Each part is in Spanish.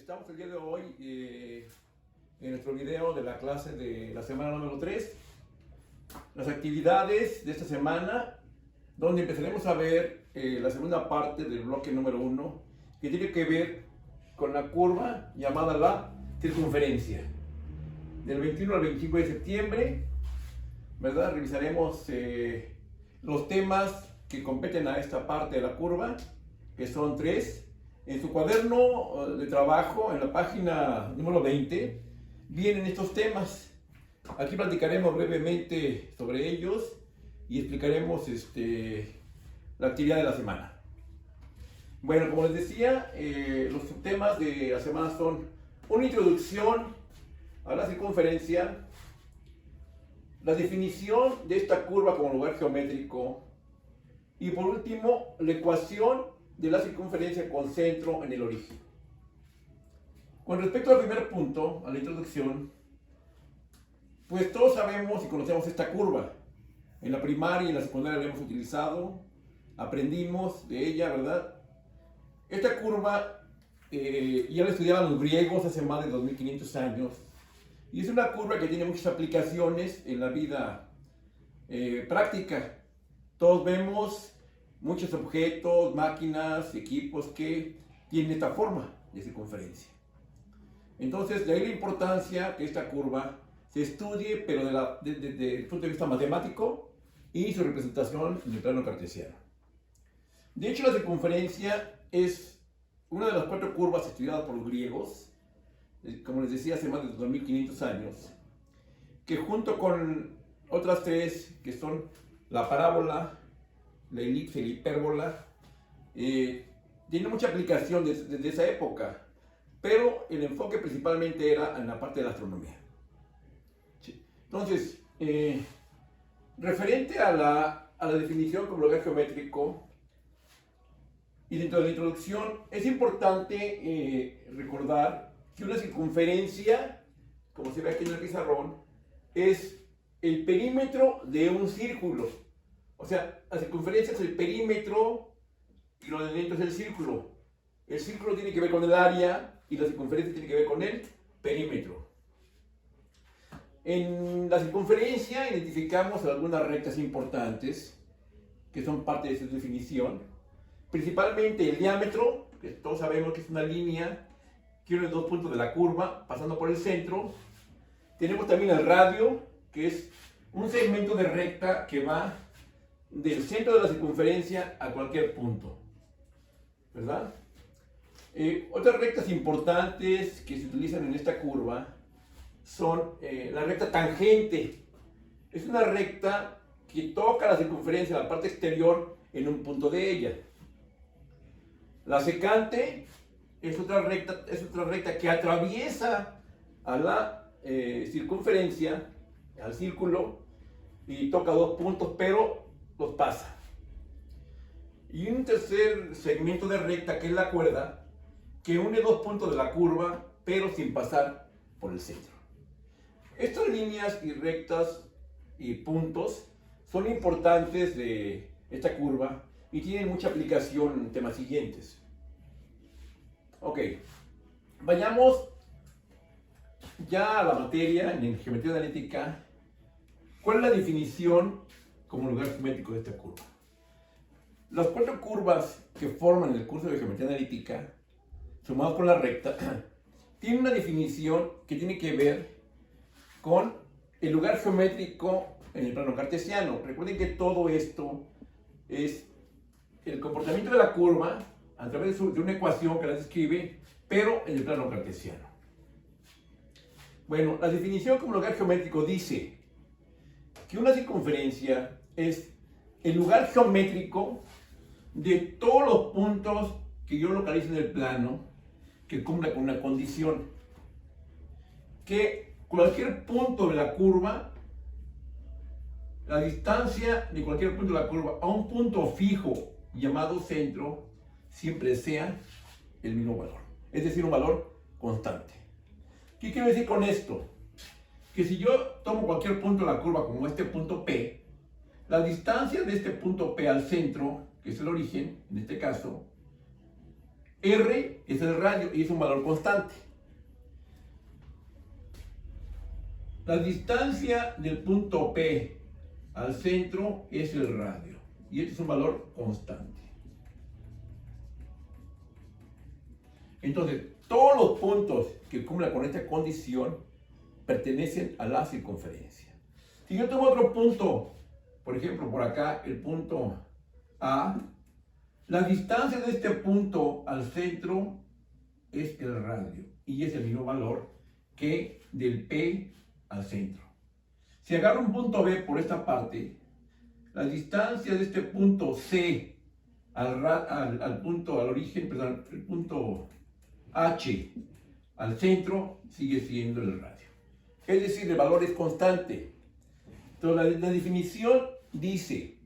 Estamos el día de hoy en nuestro video de la clase de la semana número 3, las actividades de esta semana, donde empezaremos a ver la segunda parte del bloque número 1, que tiene que ver con la curva llamada la circunferencia. Del 21 al 25 de septiembre, ¿verdad? Revisaremos los temas que competen a esta parte de la curva, que son 3. En su cuaderno de trabajo, en la página número 20, vienen estos temas. Aquí platicaremos brevemente sobre ellos y explicaremos la actividad de la semana. Bueno, como les decía, los temas de la semana son una introducción a la circunferencia, la definición de esta curva como lugar geométrico y por último, la ecuación de la circunferencia con centro en el origen. Con respecto al primer punto, a la introducción, pues todos sabemos y conocemos esta curva. En la primaria y en la secundaria la hemos utilizado, aprendimos de ella, ¿verdad? Esta curva ya la estudiaban los griegos hace más de 2500 años y es una curva que tiene muchas aplicaciones en la vida práctica. Todos vemos muchos objetos, máquinas, equipos que tienen esta forma de circunferencia. Entonces, de ahí la importancia que esta curva se estudie, pero desde el punto de vista matemático y su representación en el plano cartesiano. De hecho, la circunferencia es una de las 4 curvas estudiadas por los griegos, como les decía, hace más de 2500 años, que junto con otras 3, que son la parábola, la elipse y la hipérbola, tiene mucha aplicación desde esa época, pero el enfoque principalmente era en la parte de la astronomía. Sí. Entonces, referente a la definición como lugar geométrico, y dentro de la introducción, es importante recordar que una circunferencia, como se ve aquí en el pizarrón, es el perímetro de un círculo. O sea, la circunferencia es el perímetro y lo de dentro es el círculo. El círculo tiene que ver con el área y la circunferencia tiene que ver con el perímetro. En la circunferencia identificamos algunas rectas importantes que son parte de su definición. Principalmente el diámetro, que todos sabemos que es una línea que une 2 puntos de la curva pasando por el centro. Tenemos también el radio, que es un segmento de recta que va del centro de la circunferencia a cualquier punto, ¿verdad? Otras rectas importantes que se utilizan en esta curva son la recta tangente. Es una recta que toca la circunferencia, la parte exterior, en un punto de ella. La secante es otra recta que atraviesa a la circunferencia, al círculo, y toca 2 puntos, pero los pasa. Y un tercer segmento de recta, que es la cuerda, que une 2 puntos de la curva, pero sin pasar por el centro. Estas líneas y rectas y puntos son importantes de esta curva y tienen mucha aplicación en temas siguientes. Ok, vayamos ya a la materia en geometría analítica. ¿Cuál es la definición como lugar geométrico de esta curva? Las 4 curvas que forman el curso de geometría analítica, sumadas con la recta, tienen una definición que tiene que ver con el lugar geométrico en el plano cartesiano. Recuerden que todo esto es el comportamiento de la curva a través de una ecuación que la describe, pero en el plano cartesiano. Bueno, la definición como lugar geométrico dice que una circunferencia es el lugar geométrico de todos los puntos que yo localizo en el plano que cumpla con una condición: que cualquier punto de la curva, la distancia de cualquier punto de la curva a un punto fijo llamado centro, siempre sea el mismo valor, es decir, un valor constante. ¿Qué quiero decir con esto? Que si yo tomo cualquier punto de la curva como este punto P, la distancia de este punto P al centro, que es el origen, en este caso, R es el radio y es un valor constante. La distancia del punto P al centro es el radio y este es un valor constante. Entonces, todos los puntos que cumplan con esta condición pertenecen a la circunferencia. Si yo tomo otro punto, por ejemplo, por acá, el punto A, la distancia de este punto al centro es el radio y es el mismo valor que del P al centro. Si agarro un punto B por esta parte, la distancia de este punto C al punto H al centro sigue siendo el radio. Es decir, el valor es constante. Entonces, la definición dice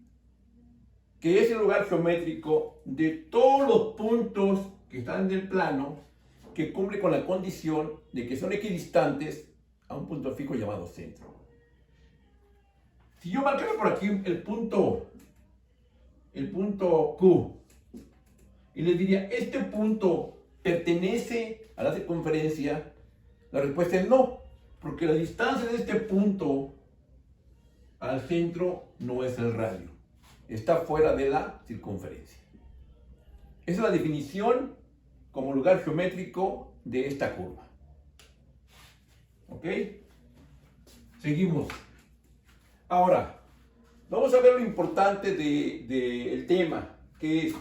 que es el lugar geométrico de todos los puntos que están en el plano que cumple con la condición de que son equidistantes a un punto fijo llamado centro. Si yo marcara por aquí el punto Q y les diría, ¿este punto pertenece a la circunferencia? La respuesta es no, porque la distancia de este punto al centro no es el radio, está fuera de la circunferencia. Esa es la definición como lugar geométrico de esta curva. ¿Ok? Seguimos. Ahora, vamos a ver lo importante del tema, que es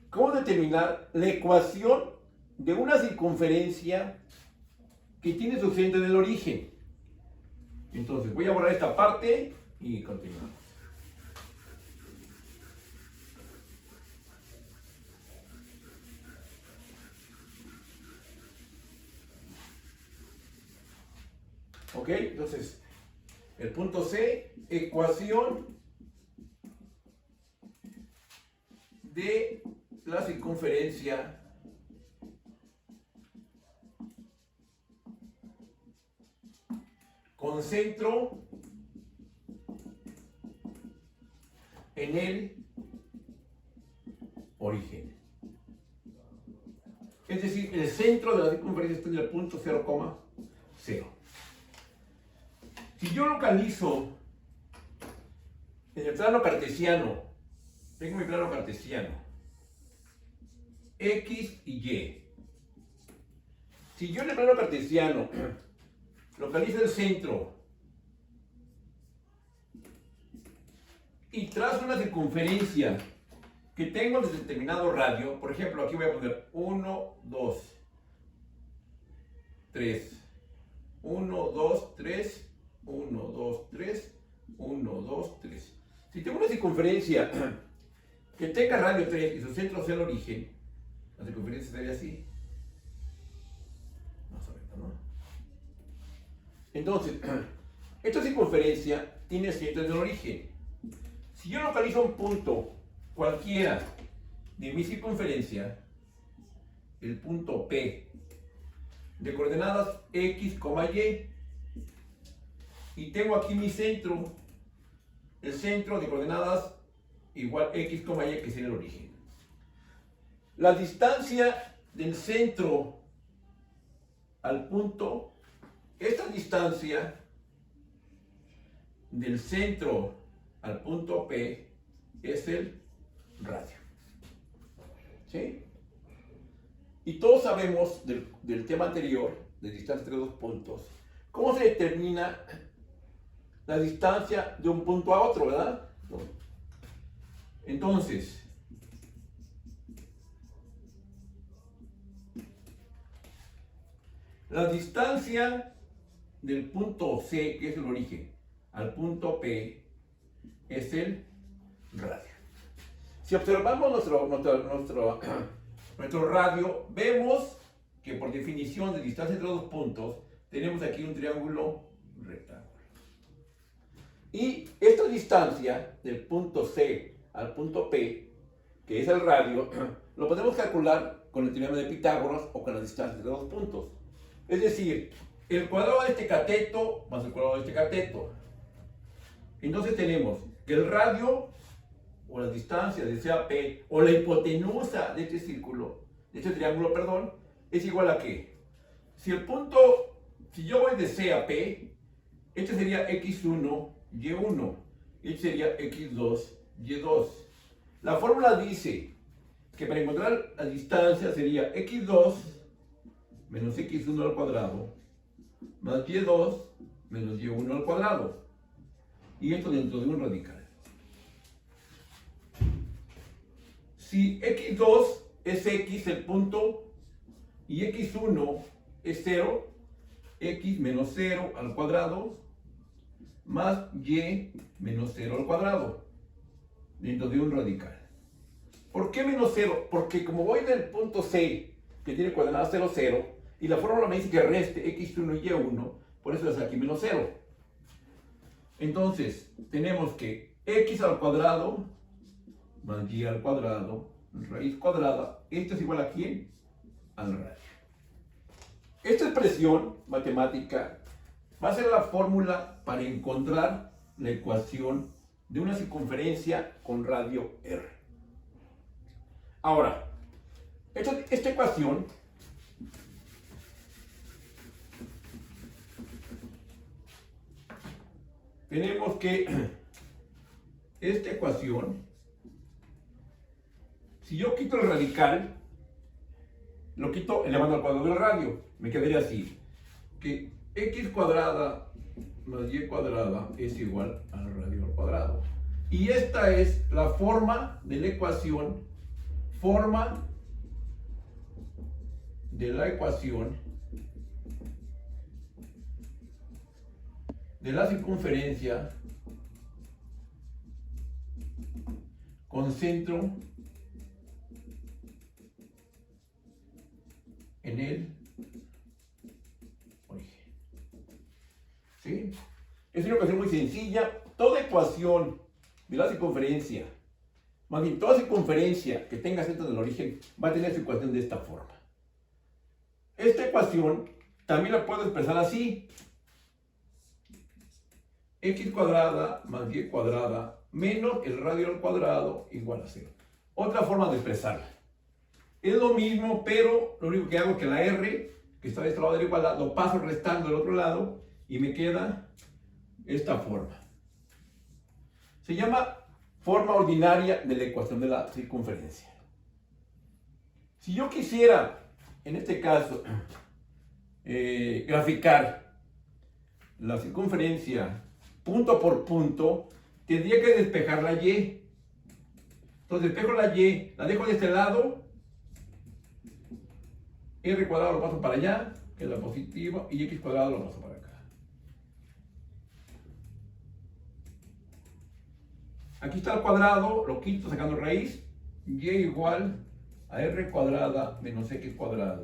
cómo determinar la ecuación de una circunferencia que tiene su centro en el origen. Entonces, voy a borrar esta parte y continuamos. ¿Ok? Entonces, el punto C, ecuación de la circunferencia con centro en el origen. Es decir, el centro de la circunferencia está en el punto 0,0. Si yo localizo en el plano cartesiano, tengo mi plano cartesiano, X y Y. Si yo en el plano cartesiano localizo el centro y trazo una circunferencia que tengo en determinado radio, por ejemplo, aquí voy a poner 1, 2, 3, 1, 2, 3, 1, 2, 3, 1, 2, 3. Si tengo una circunferencia que tenga radio 3 y su centro sea el origen, la circunferencia sería así. Vamos a ver, ¿no? Entonces, esta circunferencia tiene centro en el origen. Si yo localizo un punto cualquiera de mi circunferencia, el punto P, de coordenadas X, Y, y tengo aquí mi centro, el centro de coordenadas igual X, Y, que es el origen. La distancia del centro al punto, esta distancia del centro al punto P es el radio. ¿Sí? Y todos sabemos del tema anterior, de distancia entre dos puntos, cómo se determina la distancia de un punto a otro, ¿verdad? Entonces, la distancia del punto C, que es el origen, al punto P, es el radio. Si observamos nuestro radio, vemos que por definición de distancia entre dos puntos, tenemos aquí un triángulo rectángulo. Y esta distancia del punto C al punto P, que es el radio, lo podemos calcular con el teorema de Pitágoras o con la distancia entre dos puntos. Es decir, el cuadrado de este cateto más el cuadrado de este cateto. Entonces tenemos que el radio o la distancia de CAP o la hipotenusa de este círculo este triángulo, perdón, es igual a qué. Si el punto, si yo voy de C a P, este sería x1, y1, este sería x2, y2. La fórmula dice que para encontrar la distancia sería x2 menos x1 al cuadrado más y2 menos y1 al cuadrado. Y esto dentro de un radical. Si x2 es x el punto y x1 es 0, x menos 0 al cuadrado más y menos 0 al cuadrado dentro de un radical. ¿Por qué menos 0? Porque como voy del punto C, que tiene coordenadas 0, 0, y la fórmula me dice que reste x1 y y1, por eso es aquí menos 0. Entonces, tenemos que x al cuadrado más y al cuadrado, raíz cuadrada, esto es igual a ¿quién? Al radio. Esta expresión matemática va a ser la fórmula para encontrar la ecuación de una circunferencia con radio r. Ahora, esta ecuación tenemos que esta ecuación, si yo quito el radical, lo quito elevando al cuadrado del radio, me quedaría así, que x cuadrada más y cuadrada es igual al radio al cuadrado. Y esta es la forma de la ecuación, de la circunferencia con centro en el origen. ¿Sí? Es una ecuación muy sencilla. Toda ecuación de la circunferencia, más bien toda circunferencia que tenga centro en el origen, va a tener su ecuación de esta forma. Esta ecuación también la puedo expresar así: x cuadrada más y cuadrada menos el radio al cuadrado igual a 0. Otra forma de expresarla. Es lo mismo, pero lo único que hago es que la r, que está de este lado de la igualdad, lo paso restando del otro lado y me queda esta forma. Se llama forma ordinaria de la ecuación de la circunferencia. Si yo quisiera, en este caso, graficar la circunferencia punto por punto, tendría que despejar la y. Entonces despejo la y, la dejo de este lado, r cuadrado lo paso para allá, que es la positiva, y x cuadrado lo paso para acá. Aquí está el cuadrado, lo quito sacando raíz, y igual a r cuadrada menos x cuadrada.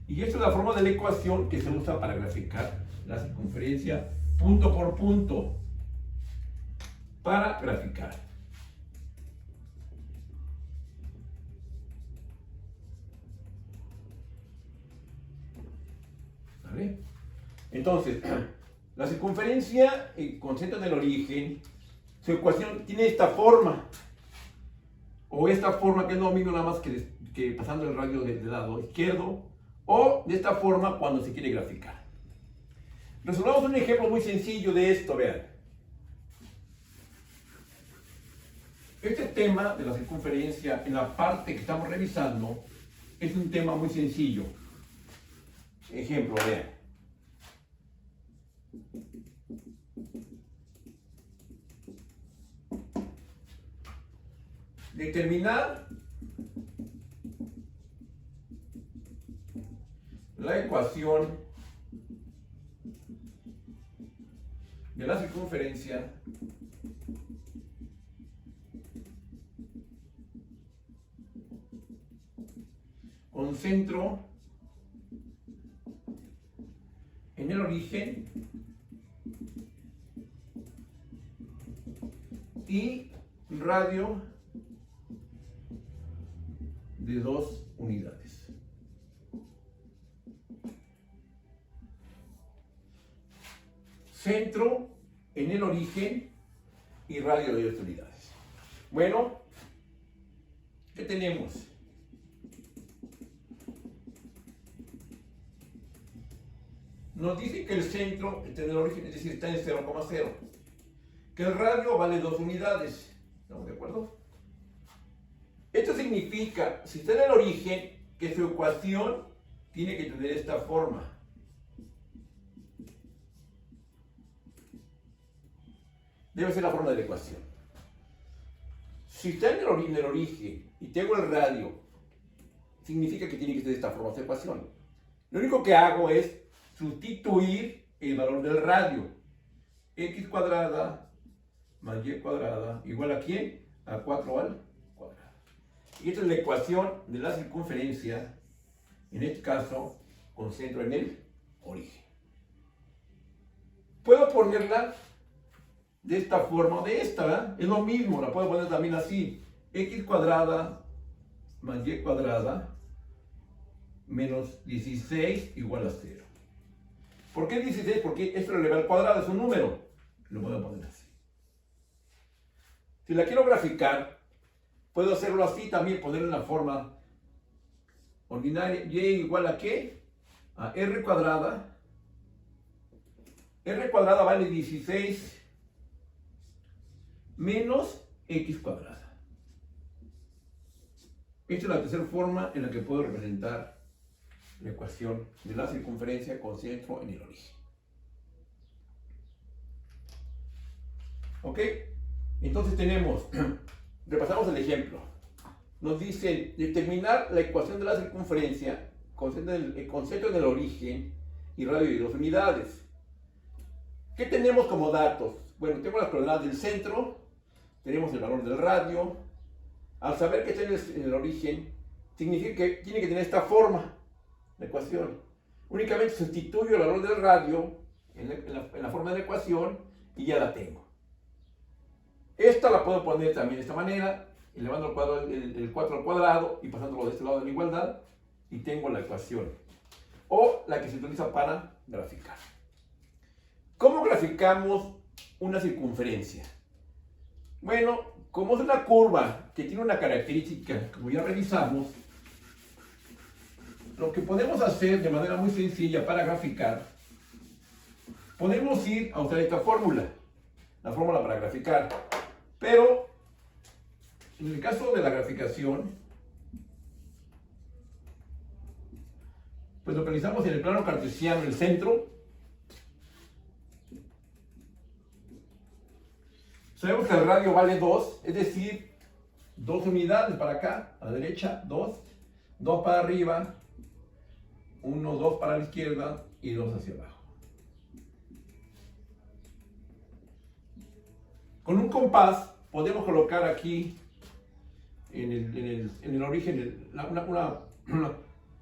Y esta es la forma de la ecuación que se usa para graficar la circunferencia punto por punto. Para graficar. ¿Vale? Entonces, la circunferencia con centro en el origen, su ecuación tiene esta forma. O esta forma que es lo mismo nada más que pasando el radio del lado izquierdo. O de esta forma cuando se quiere graficar. Resolvamos un ejemplo muy sencillo de esto, vean. Este tema de la circunferencia en la parte que estamos revisando es un tema muy sencillo. Ejemplo, vean. Determinar la ecuación de la circunferencia con centro en el origen y radio de 2 unidades. Centro en el origen y radio de 2 unidades. Bueno, ¿qué tenemos? nos dice que el centro está en el origen, es decir, está en 0,0. Que el radio vale 2 unidades. ¿Estamos de acuerdo? Esto significa, si está en el origen, que su ecuación tiene que tener esta forma. Debe ser la forma de la ecuación. Si está en el origen y tengo el radio, significa que tiene que ser de esta forma esta ecuación. Lo único que hago es sustituir el valor del radio. X cuadrada más Y cuadrada igual a ¿quién? A 4 al cuadrado. Y esta es la ecuación de la circunferencia, en este caso, con centro en el origen. Puedo ponerla de esta forma o de esta, ¿verdad? Es lo mismo, la puedo poner también así. X cuadrada más Y cuadrada menos 16 igual a 0. ¿Por qué 16? Porque esto lo eleva al cuadrado, es un número. Lo puedo poner así. Si la quiero graficar, puedo hacerlo así también, ponerlo en la forma ordinaria. Y igual a ¿qué? A R cuadrada. R cuadrada vale 16 menos X cuadrada. Esta es la tercera forma en la que puedo representar la ecuación de la circunferencia con centro en el origen. ¿Ok? Entonces tenemos, repasamos el ejemplo. Nos dice determinar la ecuación de la circunferencia con centro en el origen y radio de 2 unidades. ¿Qué tenemos como datos? Bueno, tenemos las coordenadas del centro, tenemos el valor del radio. Al saber que está en el origen, significa que tiene que tener esta forma, la ecuación. Únicamente sustituyo el valor del radio en la forma de la ecuación y ya la tengo. Esta la puedo poner también de esta manera, elevando el 4 al cuadrado y pasándolo de este lado de la igualdad, y tengo la ecuación. O la que se utiliza para graficar. ¿Cómo graficamos una circunferencia? Bueno, como es una curva que tiene una característica, como ya revisamos, lo que podemos hacer de manera muy sencilla para graficar, podemos ir a usar esta fórmula, la fórmula para graficar. Pero, en el caso de la graficación, pues localizamos en el plano cartesiano el centro. Sabemos que el radio vale 2, es decir, 2 unidades para acá, a la derecha, 2, 2 para arriba, 1, 2 para la izquierda y 2 hacia abajo. Con un compás podemos colocar aquí en el origen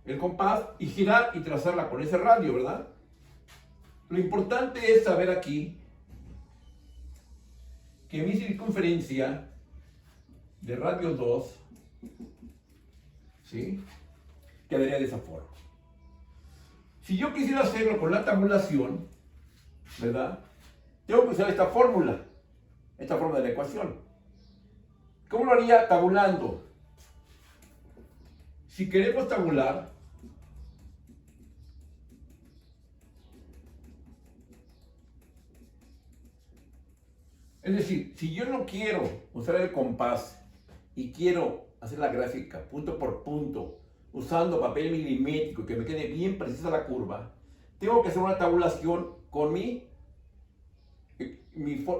el compás y girar y trazarla con ese radio, ¿verdad? Lo importante es saber aquí que mi circunferencia de radio 2, ¿sí?, quedaría de esa forma. Si yo quisiera hacerlo con la tabulación, ¿verdad?, tengo que usar esta fórmula, esta forma de la ecuación. ¿Cómo lo haría tabulando? Si queremos tabular, es decir, si yo no quiero usar el compás y quiero hacer la gráfica punto por punto, usando papel milimétrico que me quede bien precisa la curva, tengo que hacer una tabulación con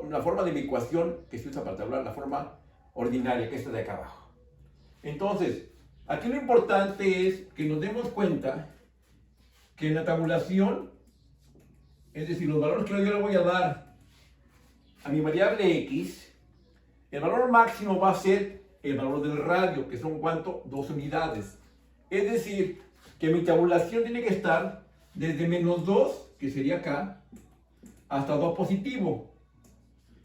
la forma de mi ecuación que se usa para tabular, la forma ordinaria, que es esta de acá abajo. Entonces, aquí lo importante es que nos demos cuenta que en la tabulación, es decir, los valores que yo le voy a dar a mi variable X, el valor máximo va a ser el valor del radio, que son ¿cuánto? 2 unidades. Es decir, que mi tabulación tiene que estar desde menos 2, que sería acá, hasta 2 positivo.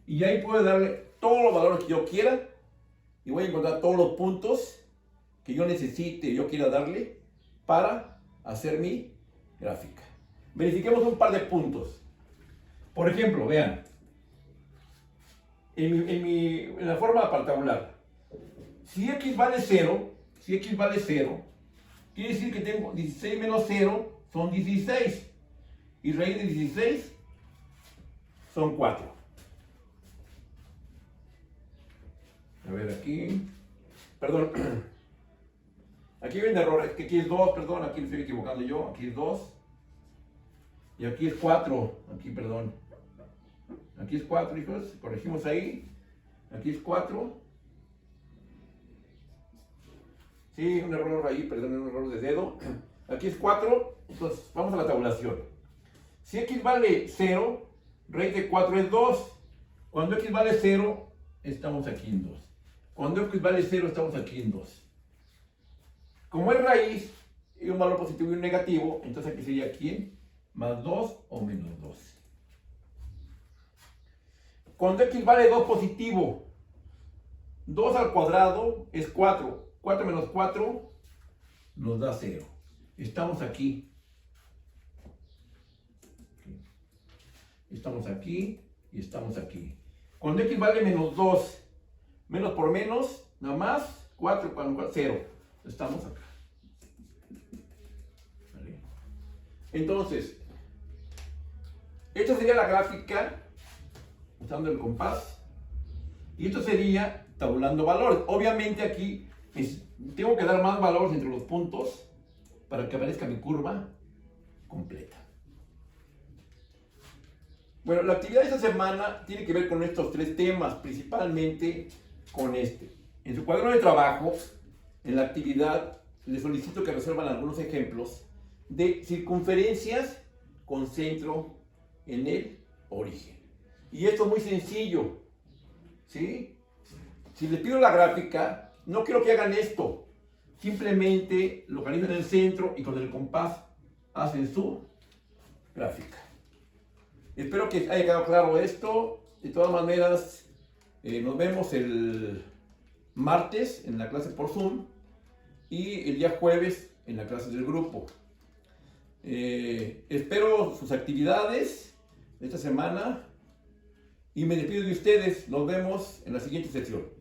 Y ahí puedo darle todos los valores que yo quiera y voy a encontrar todos los puntos que yo necesite, yo quiera darle para hacer mi gráfica. Verifiquemos un par de puntos. Por ejemplo, vean, en la forma para tabular, si X vale 0, quiere decir que tengo 16 menos 0 son 16. y raíz de 16 son 4. A ver aquí. Perdón. Aquí hay un error. Es que aquí es 2, perdón. Aquí me estoy equivocando yo. Aquí es 2. Y aquí es 4. Aquí, perdón. Aquí es 4, hijos. Corregimos ahí. Aquí es 4. Sí, un error ahí, perdón, un error de dedo. Aquí es 4. Entonces, vamos a la tabulación. Si x vale 0, raíz de 4 es 2. Cuando x vale 0, estamos aquí en 2. Cuando x vale 0, estamos aquí en 2. Como es raíz y un valor positivo y un negativo, entonces aquí sería ¿quién? Más 2 o menos 2. Cuando x vale 2 positivo, 2 al cuadrado es 4. 4 menos 4 nos da 0. Estamos aquí. Estamos aquí y estamos aquí. Cuando x vale menos 2, menos por menos, nada más, 4, 0. Estamos acá. ¿Vale? Entonces, esta sería la gráfica usando el compás. Y esto sería tabulando valores. Obviamente aquí tengo que dar más valores entre los puntos para que aparezca mi curva completa. Bueno, la actividad de esta semana tiene que ver con estos 3 temas, principalmente con este. En su cuaderno de trabajo, en la actividad, les solicito que resuelvan algunos ejemplos de circunferencias con centro en el origen. Y esto es muy sencillo, ¿sí? Si les pido la gráfica, no quiero que hagan esto. Simplemente localizan el centro y con el compás hacen su gráfica. Espero que haya quedado claro esto. De todas maneras, nos vemos el martes en la clase por Zoom y el día jueves en la clase del grupo. Espero sus actividades de esta semana y me despido de ustedes. Nos vemos en la siguiente sesión.